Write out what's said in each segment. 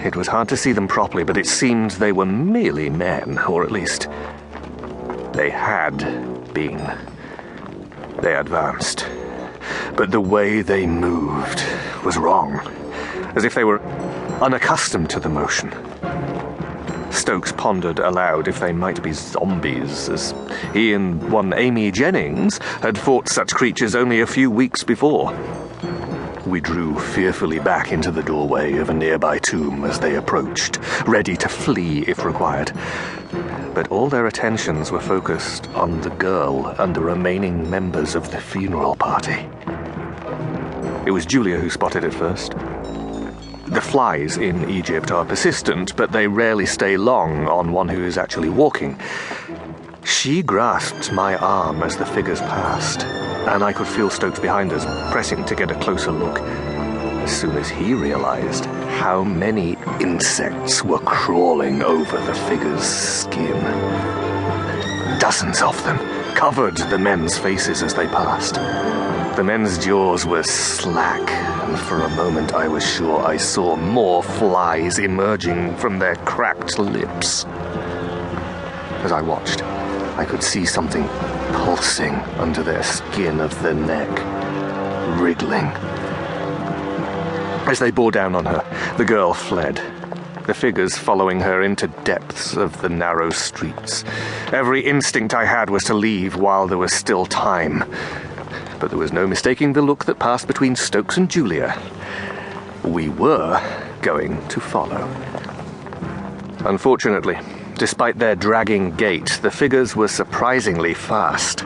It was hard to see them properly, but it seemed they were merely men, or at least they had been. They advanced, but the way they moved was wrong, as if they were unaccustomed to the motion. Stokes pondered aloud if they might be zombies, as he and one Amy Jennings had fought such creatures only a few weeks before. We drew fearfully back into the doorway of a nearby tomb as they approached, ready to flee if required. But all their attentions were focused on the girl and the remaining members of the funeral party. It was Julia who spotted it first. The flies in Egypt are persistent, but they rarely stay long on one who is actually walking. She grasped my arm as the figures passed, and I could feel Stokes behind us, pressing to get a closer look. As soon as he realized how many insects were crawling over the figures' skin. Dozens of them covered the men's faces as they passed. The men's jaws were slack, and for a moment I was sure I saw more flies emerging from their cracked lips. As I watched, I could see something pulsing under their skin of the neck, wriggling. As they bore down on her, the girl fled, the figures following her into depths of the narrow streets. Every instinct I had was to leave while there was still time. But there was no mistaking the look that passed between Stokes and Julia. We were going to follow. Unfortunately, despite their dragging gait, the figures were surprisingly fast.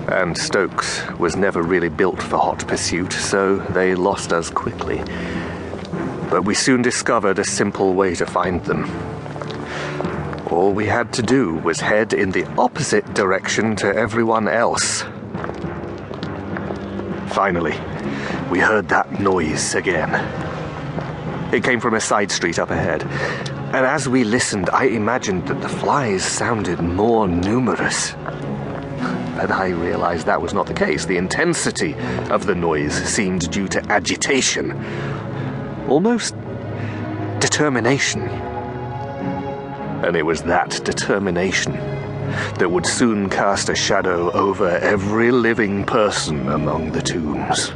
And Stokes was never really built for hot pursuit, so they lost us quickly. But we soon discovered a simple way to find them. All we had to do was head in the opposite direction to everyone else. Finally, we heard that noise again. It came from a side street up ahead, and as we listened, I imagined that the flies sounded more numerous. But I realized that was not the case. The intensity of the noise seemed due to agitation, almost determination. And it was that determination that would soon cast a shadow over every living person among the tombs.